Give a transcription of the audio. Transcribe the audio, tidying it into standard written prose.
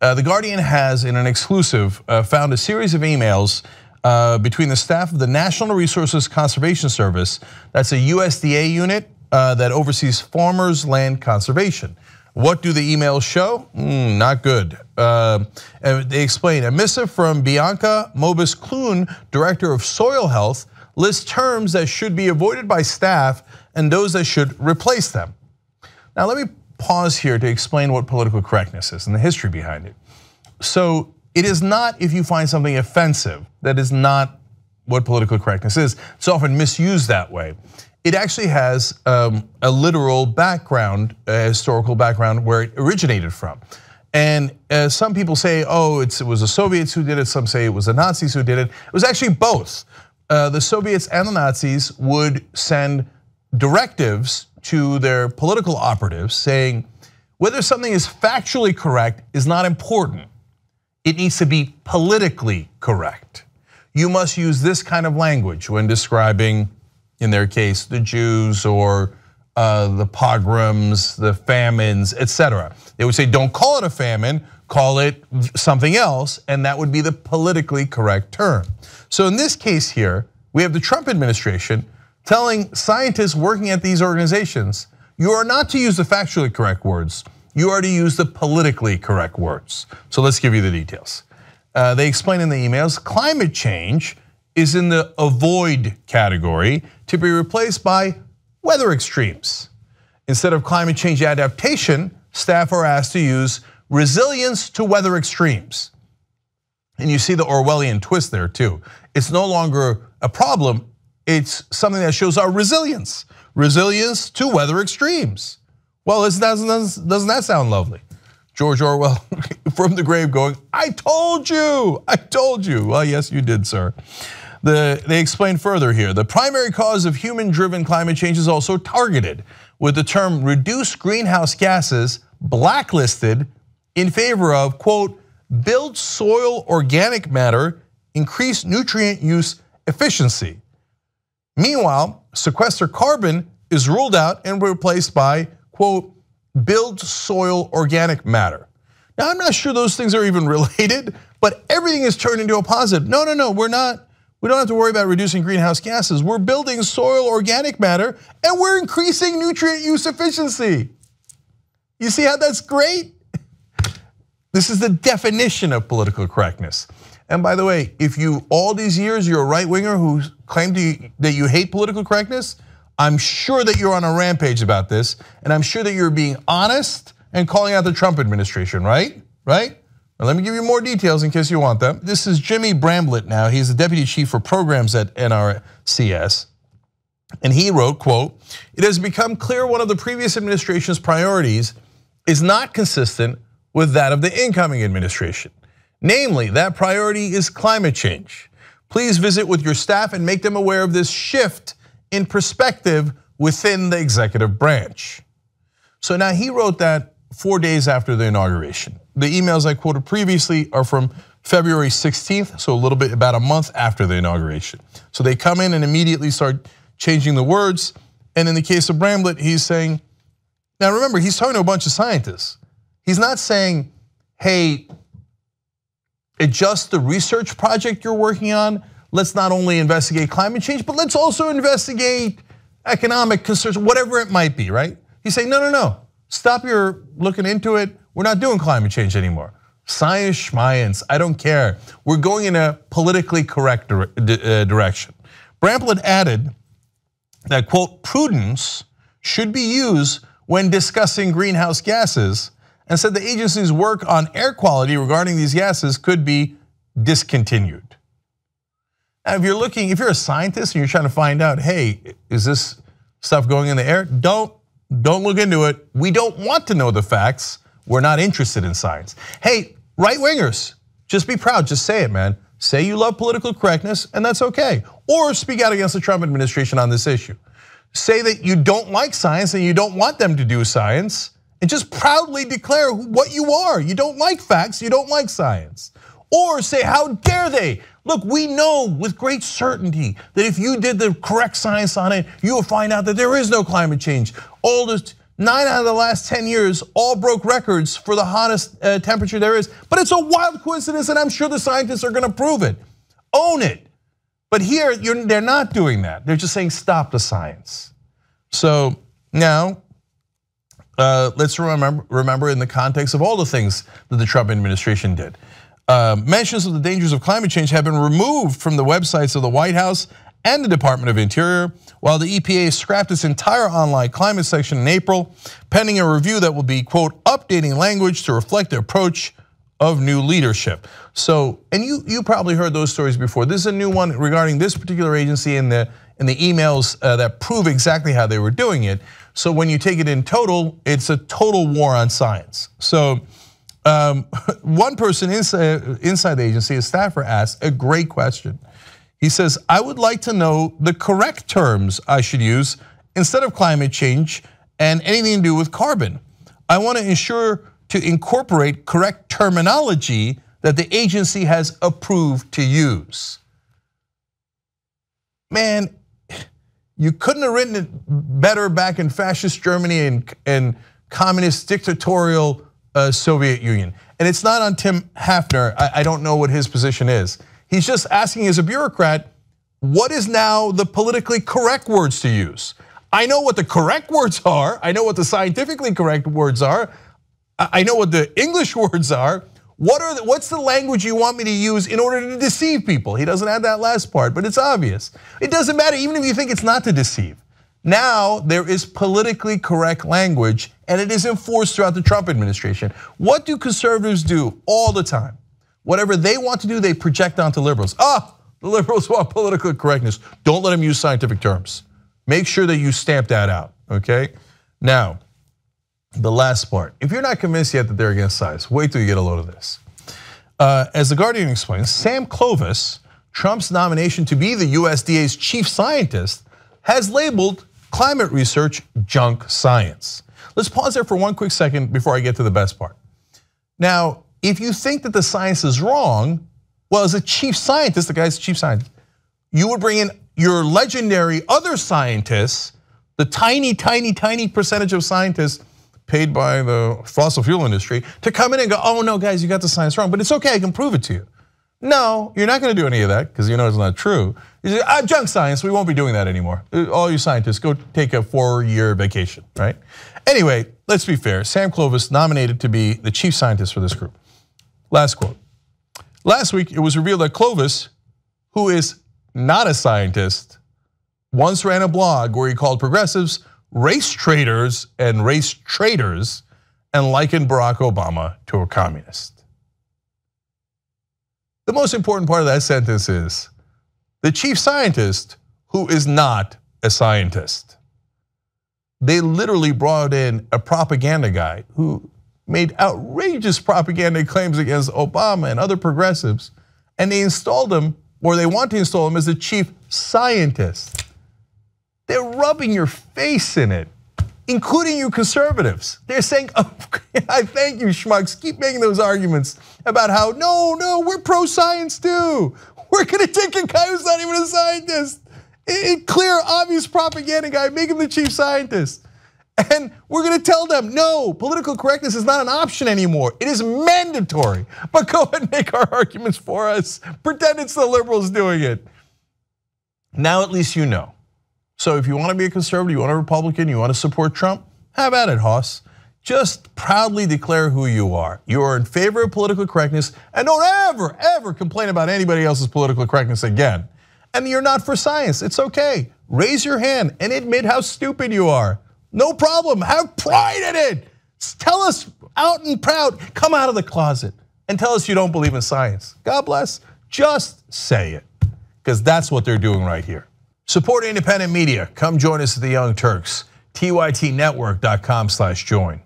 The Guardian has, in an exclusive, found a series of emails between the staff of the National Resources Conservation Service, that's a USDA unit that oversees farmers' land conservation. What do the emails show? Not good. They explain, a missive from Bianca Moebius-Clune, Director of Soil Health, lists terms that should be avoided by staff and those that should replace them. Now let me pause here to explain what political correctness is and the history behind it. So it is not if you find something offensive. That is not what political correctness is. It's often misused that way. It actually has a literal background, a historical background where it originated from. And some people say, oh, it was the Soviets who did it. Some say it was the Nazis who did it. It was actually both. The Soviets and the Nazis would send directives to their political operatives saying, whether something is factually correct is not important. It needs to be politically correct. You must use this kind of language when describing, in their case, the Jews or the pogroms, the famines, etc. They would say, don't call it a famine, call it something else, and that would be the politically correct term. So in this case here, we have the Trump administration telling scientists working at these organizations, you are not to use the factually correct words, you are to use the politically correct words. So let's give you the details. They explain in the emails, climate change is in the avoid category to be replaced by weather extremes. Instead of climate change adaptation, staff are asked to use resilience to weather extremes. And you see the Orwellian twist there too. It's no longer a problem, it's something that shows our resilience. Resilience to weather extremes. Well, doesn't that sound lovely? George Orwell from the grave going, I told you. Well, yes, you did, sir. They explain further here. The primary cause of human-driven climate change is also targeted, with the term reduce greenhouse gases blacklisted in favor of, quote, build soil organic matter, increase nutrient use efficiency. Meanwhile, sequester carbon is ruled out and replaced by, quote, build soil organic matter. Now, I'm not sure those things are even related, but everything is turned into a positive. No, we're not. We don't have to worry about reducing greenhouse gases. We're building soil organic matter and we're increasing nutrient use efficiency. You see how that's great? This is the definition of political correctness. And by the way, if you all these years you're a right-winger who claimed that you hate political correctness, I'm sure that you're on a rampage about this, and I'm sure that you're being honest and calling out the Trump administration, right? Now let me give you more details in case you want them. This is Jimmy Bramblett now. He's the deputy chief for programs at NRCS. And he wrote, quote, it has become clear one of the previous administration's priorities is not consistent with that of the incoming administration. Namely, that priority is climate change. Please visit with your staff and make them aware of this shift in perspective within the executive branch. So now he wrote that 4 days after the inauguration. The emails I quoted previously are from February 16th, so a little bit, about a month after the inauguration. So they come in and immediately start changing the words. And in the case of Bramblett, he's saying, now remember, he's talking to a bunch of scientists. He's not saying, hey, adjust the research project you're working on. Let's not only investigate climate change, but let's also investigate economic concerns, whatever it might be, right? He's saying, no, stop your looking into it. We're not doing climate change anymore. Science, schmience, I don't care. We're going in a politically correct direction. Bramblett added that, quote, prudence should be used when discussing greenhouse gases, and said the agency's work on air quality regarding these gases could be discontinued. Now, if you're a scientist and you're trying to find out, hey, is this stuff going in the air? Don't look into it. We don't want to know the facts. We're not interested in science. Hey, right-wingers, just be proud, just say it, man. Say you love political correctness, and that's okay. Or speak out against the Trump administration on this issue. Say that you don't like science and you don't want them to do science, and just proudly declare what you are. You don't like facts, you don't like science. Or say, how dare they? Look, we know with great certainty that if you did the correct science on it, you will find out that there is no climate change. All this, 9 out of the last 10 years all broke records for the hottest temperature there is. But it's a wild coincidence, and I'm sure the scientists are going to prove it. Own it. But here, they're not doing that. They're just saying stop the science. So now, let's remember in the context of all the things that the Trump administration did. Mentions of the dangers of climate change have been removed from the websites of the White House and the Department of Interior, while the EPA scrapped its entire online climate section in April, pending a review that will be, quote, updating language to reflect the approach of new leadership. So, and you probably heard those stories before. This is a new one regarding this particular agency and the emails that prove exactly how they were doing it. So when you take it in total, it's a total war on science. So one person inside the agency, a staffer, asked a great question. He says, I would like to know the correct terms I should use instead of climate change and anything to do with carbon. I want to ensure to incorporate correct terminology that the agency has approved to use. Man, you couldn't have written it better back in fascist Germany and communist dictatorial Soviet Union. And it's not on Tim Hafner. I don't know what his position is. He's just asking as a bureaucrat, what is now the politically correct words to use? I know what the correct words are. I know what the scientifically correct words are. I know what the English words are. What's the language you want me to use in order to deceive people? He doesn't add that last part, but it's obvious. It doesn't matter even if you think it's not to deceive. Now there is politically correct language and it is enforced throughout the Trump administration. What do conservatives do all the time? Whatever they want to do, they project onto liberals. The liberals want political correctness. Don't let them use scientific terms. Make sure that you stamp that out, okay? Now, the last part. If you're not convinced yet that they're against science, wait till you get a load of this. As The Guardian explains, Sam Clovis, Trump's nomination to be the USDA's chief scientist, has labeled climate research junk science. Let's pause there for one quick second before I get to the best part. Now, if you think that the science is wrong, well, as a chief scientist, the guy's chief scientist, you would bring in your legendary other scientists, the tiny percentage of scientists paid by the fossil fuel industry to come in and go, oh no, guys, you got the science wrong, but it's okay, I can prove it to you. No, you're not gonna do any of that because you know it's not true. You say, junk science, we won't be doing that anymore. All you scientists, go take a 4-year vacation, right? Anyway, let's be fair. Sam Clovis nominated to be the chief scientist for this group. Last quote. Last week, it was revealed that Clovis, who is not a scientist, once ran a blog where he called progressives race traitors and race traitors and likened Barack Obama to a communist. The most important part of that sentence is the chief scientist who is not a scientist. They literally brought in a propaganda guy who made outrageous propaganda claims against Obama and other progressives, and they installed him, or they want to install him as the chief scientist. They're rubbing your face in it, including you conservatives. They're saying, oh, I thank you, schmucks. Keep making those arguments about how, no, we're pro-science too. We're gonna take a guy who's not even a scientist, a clear, obvious propaganda guy, make him the chief scientist. And we're gonna tell them, no, political correctness is not an option anymore. It is mandatory. But go ahead and make our arguments for us. Pretend it's the liberals doing it. Now at least you know. So if you want to be a conservative, you want a Republican, you want to support Trump, have at it, Hoss. Just proudly declare who you are. You are in favor of political correctness, and don't ever complain about anybody else's political correctness again. And you're not for science, it's okay. Raise your hand and admit how stupid you are. No problem, have pride in it. Tell us out and proud, come out of the closet and tell us you don't believe in science. God bless, just say it, because that's what they're doing right here. Support independent media, come join us at the Young Turks, tytnetwork.com/join.